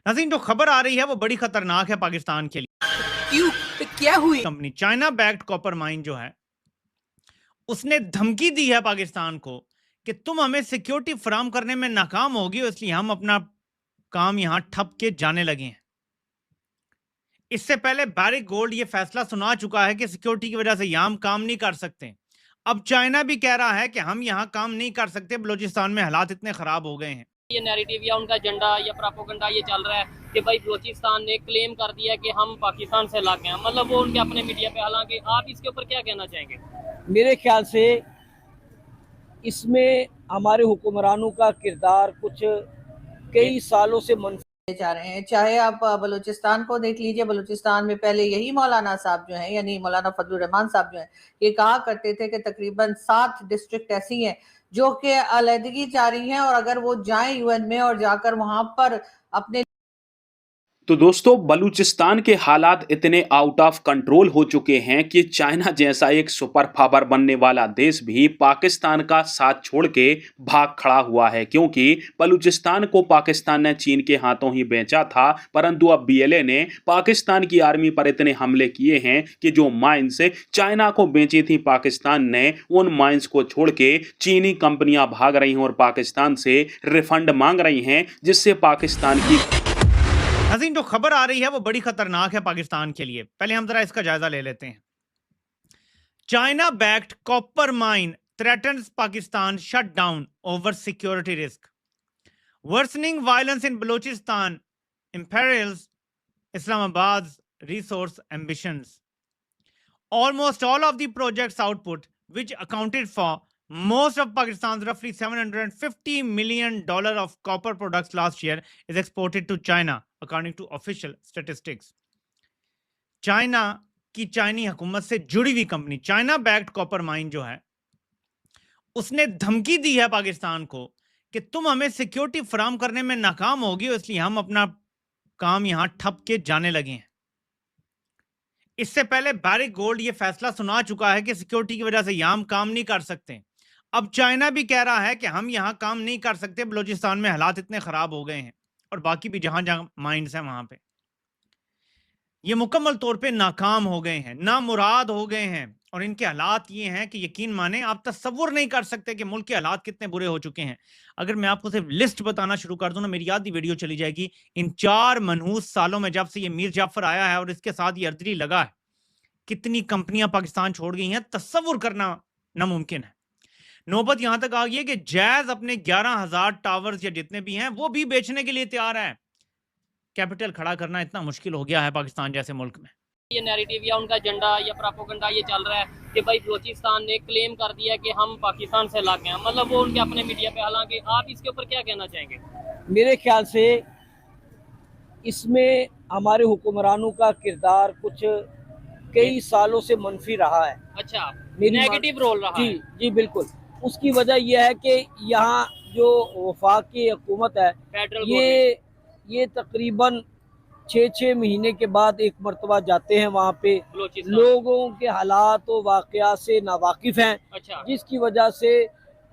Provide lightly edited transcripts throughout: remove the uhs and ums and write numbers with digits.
नाज़रीन, जो खबर आ रही है वो बड़ी खतरनाक है पाकिस्तान के लिए। क्यों? तो क्या हुई? Company China backed copper mine जो है, उसने धमकी दी है पाकिस्तान को कि तुम हमें सिक्योरिटी फराहम करने में नाकाम होगी, इसलिए हम अपना काम यहां ठप के जाने लगे हैं। इससे पहले बैरिक गोल्ड ये फैसला सुना चुका है कि सिक्योरिटी की वजह से यहां हम काम नहीं कर सकते। अब चाइना भी कह रहा है कि हम यहां काम नहीं कर सकते, बलूचिस्तान में हालात इतने खराब हो गए हैं। ये नैरेटिव या उनका एजेंडा या प्रोपेगेंडा ये चल रहा है कि भाई बलूचिस्तान ने क्लेम कर दिया कि हम पाकिस्तान से अलग हैं, मतलब वो उनके अपने मीडिया पे। हालांकि आप इसके ऊपर क्या कहना चाहेंगे? मेरे ख्याल से इसमें हमारे हुक्मरानों का किरदार कुछ कई सालों से मनफी जा रहे हैं। चाहे आप बलूचिस्तान को देख लीजिए, बलूचिस्तान में पहले यही मौलाना साहब जो हैं, यानी मौलाना फजलुर रहमान साहब जो हैं, ये कहा करते थे कि तकरीबन 7 डिस्ट्रिक्ट ऐसी हैं जो कि अलहदगी चाह रही हैं, और अगर वो जाएं यूएन में और जाकर वहां पर अपने तो दोस्तों, बलूचिस्तान के हालात इतने आउट ऑफ कंट्रोल हो चुके हैं कि चाइना जैसा एक सुपर पावर बनने वाला देश भी पाकिस्तान का साथ छोड़ के भाग खड़ा हुआ है, क्योंकि बलूचिस्तान को पाकिस्तान ने चीन के हाथों ही बेचा था। परंतु अब बीएलए ने पाकिस्तान की आर्मी पर इतने हमले किए हैं कि जो माइंस चाइना को बेची थी पाकिस्तान ने, उन माइंस को छोड़ के चीनी कंपनियां भाग रही हैं और पाकिस्तान से रिफंड मांग रही हैं, जिससे पाकिस्तान की नाज़रीन, जो खबर आ रही है वो बड़ी खतरनाक है पाकिस्तान के लिए। पहले हम जरा इसका जायजा ले लेते हैं। China backed copper mine threatens Pakistan shut down over security risk. Worsening violence in Balochistan imperils Islamabad's resource ambitions. Almost all of the project's output, which accounted for most of Pakistan's roughly $750 million of copper products last year, is exported to China, according to official statistics. China की चाइनी हुकूमत से जुड़ी हुई company China backed copper mine जो है, उसने धमकी दी है पाकिस्तान को कि तुम हमें सिक्योरिटी फराहम करने में नाकाम होगी, इसलिए हम अपना काम यहां ठप के जाने लगे हैं। इससे पहले बैरिक गोल्ड ये फैसला सुना चुका है कि सिक्योरिटी की वजह से यहां हम काम नहीं कर सकते। अब चाइना भी कह रहा है कि हम यहां काम नहीं कर सकते, बलूचिस्तान में हालात इतने खराब हो गए हैं, और बाकी भी जहां जहां माइंस हैं वहां पे ये मुकम्मल तौर पे नाकाम हो गए हैं, नामुराद हो गए हैं। और इनके हालात ये हैं कि यकीन माने, आप तसव्वुर नहीं कर सकते कि मुल्क के हालात कितने बुरे हो चुके हैं। अगर मैं आपको सिर्फ लिस्ट बताना शुरू कर दूं ना, मेरी आधी वीडियो चली जाएगी। इन 4 मनहूस सालों में जब से ये मीर जाफर आया है और इसके साथ ये अर्दली लगा है, कितनी कंपनियां पाकिस्तान छोड़ गई हैं, तसव्वुर करना नामुमकिन है। नौबत यहां तक आ गई है कि जैज अपने 11,000 टावर्स या जितने भी हैं वो भी बेचने के लिए तैयार है। कैपिटल खड़ा करना इतना मुश्किल हो गया है पाकिस्तान जैसे मुल्क में। ये नैरेटिव या उनका एजेंडा या प्रोपेगेंडा ये चल रहा है कि भाई बलूचिस्तान ने क्लेम कर दिया कि हम पाकिस्तान से अलग हैं, मतलब वो उनके अपने मीडिया पे। हालांकि आप इसके ऊपर क्या कहना चाहेंगे? मेरे ख्याल से इसमें हमारे हुक्मरानों का किरदार कुछ कई सालों से मनफी रहा है। अच्छा, मेरी नेगेटिव रोल रहा जी है। जी बिल्कुल। उसकी वजह यह है कि यहाँ जो वफाक की हुकूमत है, फेडरल ये तकरीबन 6 महीने के बाद एक मरतबा जाते हैं वहाँ पे। बलूचिस्तान लोगों के हालात और वाक़यात से नावाकिफ़ हैं, अच्छा, जिसकी वजह से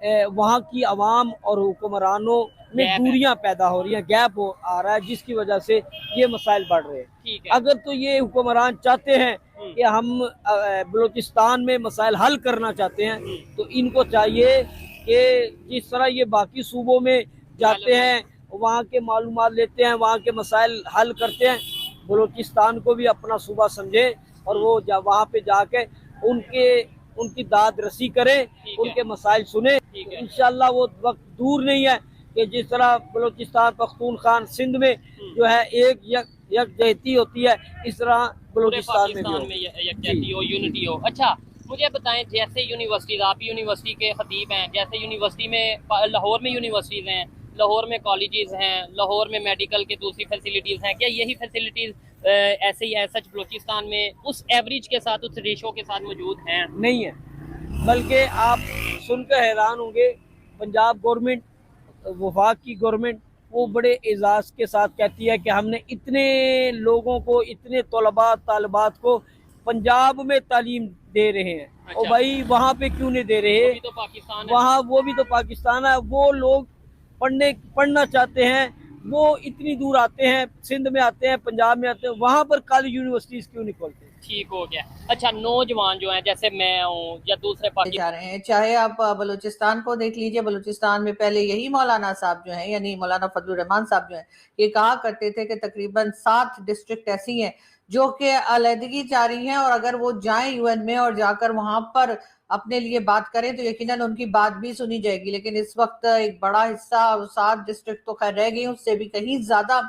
वहाँ की आवाम और हुक्मरानों में दूरियां पैदा हो रही हैं, गैप आ रहा है, जिसकी वजह से ये मसाइल बढ़ रहे हैं। ठीक है। अगर तो ये हुक्मरान चाहते हैं कि हम बलूचिस्तान में मसाइल हल करना चाहते हैं, तो इनको चाहिए कि जिस तरह ये बाकी सूबों में जाते हैं, वहाँ के मालूमात लेते हैं, वहाँ के मसाइल हल करते हैं, बलूचिस्तान को भी अपना सूबा समझे और वो वहाँ पे जाके उनकी दाद रसी करें, उनके मसाइल सुने। तो इंशाल्लाह वो वक्त दूर नहीं है कि जिस तरह बलूचिस्तान पख्तूनख्वा सिंध में जो है एक यकजहती होती है, इस तरह बलूचिस्तान में यकजहती हो, यूनिटी हो। अच्छा, मुझे बताएं, जैसे यूनिवर्सिटीज, आप यूनिवर्सिटी के खतीब हैं, जैसे यूनिवर्सिटी में लाहौर में यूनिवर्सिटीज़ हैं, लाहौर में कॉलेजेस हैं, लाहौर में मेडिकल की दूसरी फैसिलिटीज़ हैं, क्या यही फैसिलिटीज़ ऐसे ही है सच बलूचिस्तान में उस एवरेज के साथ, उस रेशो के साथ मौजूद हैं? नहीं है, बल्कि आप सुनकर हैरान होंगे, पंजाब गवर्नमेंट, वफाक की गवर्नमेंट, वो बड़े एजाज़ के साथ कहती है कि हमने इतने लोगों को, इतने तलबा तालिबात को पंजाब में तालीम दे रहे हैं। अच्छा। और भाई वहाँ पे क्यों नहीं दे रहे? वो भी तो पाकिस्तान है। वो भी तो पाकिस्तान है। वो लोग पढ़ना चाहते हैं, वो इतनी दूर आते हैं, सिंध में आते हैं, पंजाब में आते हैं, वहां पर कॉलेज यूनिवर्सिटीज क्यों नहीं खोलते? ठीक हो गया। अच्छा, नौजवान जो हैं जैसे मैं हूँ या दूसरे जा रहे हैं, चाहे आप बलूचिस्तान को देख लीजिए। बलूचिस्तान में पहले यही मौलाना साहब जो हैं, यानी मौलाना फजलुर रहमान साहब जो हैं, ये कहा करते थे कि तकरीबन 7 डिस्ट्रिक्ट ऐसी हैं जो कि अलहदगी चाह रही हैं, और अगर वो जाएं यूएन में और जाकर वहां पर अपने लिए बात करें तो यकीनन उनकी बात भी सुनी जाएगी। लेकिन इस वक्त एक बड़ा हिस्सा, 7 डिस्ट्रिक्ट तो खैर रह गई, उससे भी कहीं ज्यादा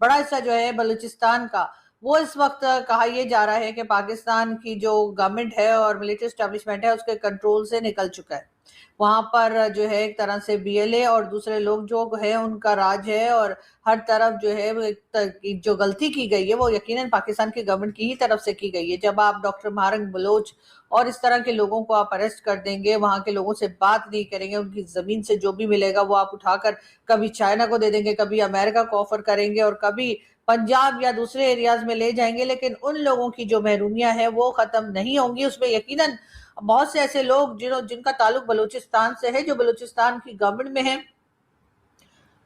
बड़ा हिस्सा जो है बलूचिस्तान का, वो इस वक्त कहा यह जा रहा है कि पाकिस्तान की जो गवर्नमेंट है और मिलिट्री एस्टेब्लिशमेंट है उसके कंट्रोल से निकल चुका है। वहां पर जो है एक तरह से बीएलए और दूसरे लोग जो है उनका राज है, और हर तरफ जो है जो गलती की गई है वो यकीनन पाकिस्तान की गवर्नमेंट की ही तरफ से की गई है। जब आप डॉक्टर महारंग बलोच और इस तरह के लोगों को आप अरेस्ट कर देंगे, वहां के लोगों से बात नहीं करेंगे, उनकी जमीन से जो भी मिलेगा वो आप उठाकर कभी चाइना को दे देंगे, कभी अमेरिका को ऑफर करेंगे और कभी पंजाब या दूसरे एरियाज में ले जाएंगे, लेकिन उन लोगों की जो महरूमियां है वो खत्म नहीं होंगी। उसमें यकीनन बहुत से ऐसे लोग जिनका ताल्लुक बलूचिस्तान से है, जो बलूचिस्तान की गवर्नमेंट में है,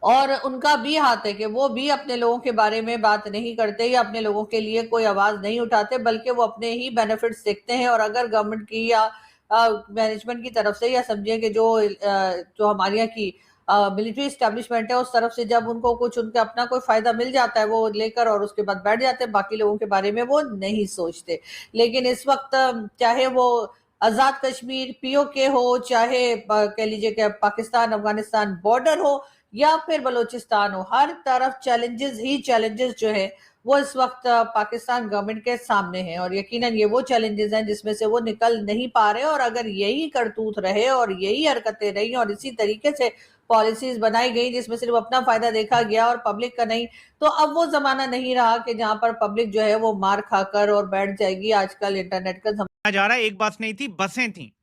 और उनका भी हाथ है कि वो भी अपने लोगों के बारे में बात नहीं करते या अपने लोगों के लिए कोई आवाज नहीं उठाते, बल्कि वो अपने ही बेनिफिट्स देखते हैं। और अगर गवर्नमेंट की या मैनेजमेंट की तरफ से, या समझिए कि जो हमारे यहाँ की मिलिट्री एस्टेब्लिशमेंट है उस तरफ से, जब उनको कुछ उनका अपना कोई फायदा मिल जाता है वो लेकर और उसके बाद बैठ जाते हैं, बाकी लोगों के बारे में वो नहीं सोचते। लेकिन इस वक्त चाहे वो आजाद कश्मीर पीओके हो, चाहे कह लीजिए कि पाकिस्तान अफगानिस्तान बॉर्डर हो, या फिर बलूचिस्तान हो, हर तरफ चैलेंजेस ही चैलेंजेस जो है वो इस वक्त पाकिस्तान गवर्नमेंट के सामने हैं। और यकीनन ये वो चैलेंजेस हैं जिसमें से वो निकल नहीं पा रहे, और अगर यही करतूत रहे और यही हरकतें रही और इसी तरीके से पॉलिसीज बनाई गई जिसमें सिर्फ अपना फायदा देखा गया और पब्लिक का नहीं, तो अब वो जमाना नहीं रहा कि जहां पर पब्लिक जो है वो मार खाकर और बैठ जाएगी। आजकल इंटरनेट का जा रहा है, एक बस नहीं थी, बसें थी।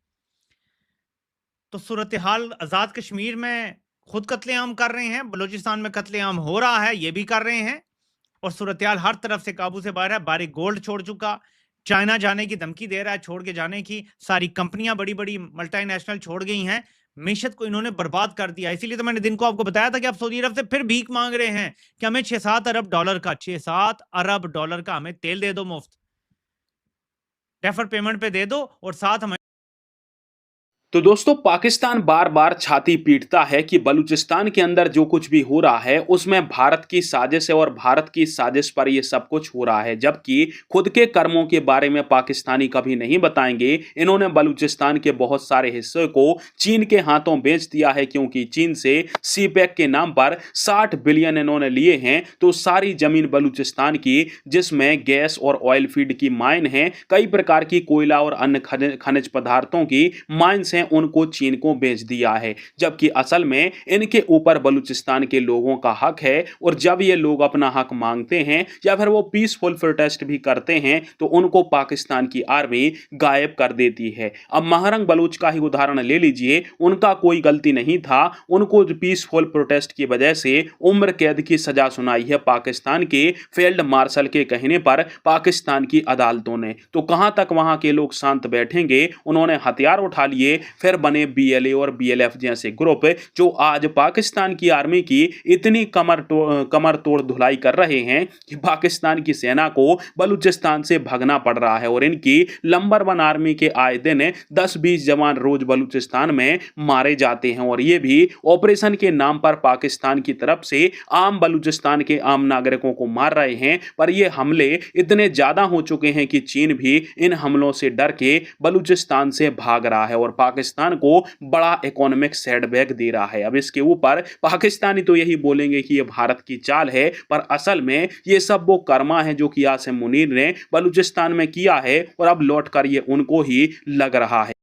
तो सूरत हाल आजाद कश्मीर में खुद कत्लेआम कर रहे हैं, बलूचिस्तान में कत्लेआम हो रहा है, ये भी कर रहे हैं, और सूरत हाल हर तरफ से काबू से बाहर है। बारिक गोल्ड छोड़ चुका, चाइना जाने की धमकी दे रहा है, छोड़ के जाने की। सारी कंपनियां बड़ी बड़ी मल्टीनेशनल छोड़ गई हैं, मीशत को इन्होंने बर्बाद कर दिया। इसीलिए तो मैंने दिन को आपको बताया था कि आप सऊदी अरब से फिर भीख मांग रहे हैं कि हमें 6-7 अरब डॉलर का, 6-7 अरब डॉलर का हमें तेल दे दो मुफ्त, डेफर पेमेंट पे दे दो, और साथ हमें। तो दोस्तों, पाकिस्तान बार बार छाती पीटता है कि बलूचिस्तान के अंदर जो कुछ भी हो रहा है उसमें भारत की साजिश है और भारत की साजिश पर यह सब कुछ हो रहा है, जबकि खुद के कर्मों के बारे में पाकिस्तानी कभी नहीं बताएंगे। इन्होंने बलूचिस्तान के बहुत सारे हिस्से को चीन के हाथों बेच दिया है, क्योंकि चीन से सीपैक के नाम पर 60 बिलियन इन्होंने लिए हैं। तो सारी जमीन बलूचिस्तान की, जिसमें गैस और ऑयल फीड की माइन है, कई प्रकार की कोयला और अन्य खनिज पदार्थों की माइंस, उनको चीन को बेच दिया है, जबकि असल में इनके ऊपर बलूचिस्तान के लोगों का हक है। और जब ये लोग अपना हक मांगते हैं या फिर वो पीसफुल प्रोटेस्ट भी करते हैं तो उनको पाकिस्तान की आर्मी गायब कर देती है। अब महारंग बलूच का ही उदाहरण ले लीजिए, उनका कोई गलती नहीं था, उनको पीसफुल प्रोटेस्ट की वजह से उम्र कैद की सजा सुनाई है पाकिस्तान के फील्ड मार्शल के कहने पर पाकिस्तान की अदालतों ने। तो कहां तक वहां के लोग शांत बैठेंगे? उन्होंने हथियार उठा लिए, फिर बने बीएलए और बीएलएफ जैसे ग्रुप, जो आज पाकिस्तान की आर्मी की इतनी कमर तोड़ धुलाई कर रहे हैं कि पाकिस्तान की सेना को बलूचिस्तान से भागना पड़ रहा है। और इनकी नंबर 1 आर्मी के आए दिन 10-20 जवान रोज बलूचिस्तान में मारे जाते हैं, और ये भी ऑपरेशन के नाम पर पाकिस्तान की तरफ से आम बलूचिस्तान के आम नागरिकों को मार रहे हैं। पर ये हमले इतने ज्यादा हो चुके हैं कि चीन भी इन हमलों से डर के बलूचिस्तान से भाग रहा है और पाकिस्तान को बड़ा इकोनॉमिक सेटबैक दे रहा है। अब इसके ऊपर पाकिस्तानी तो यही बोलेंगे कि ये भारत की चाल है, पर असल में ये सब वो कर्मा है जो कि आसिम मुनीर ने बलूचिस्तान में किया है, और अब लौट कर ये उनको ही लग रहा है।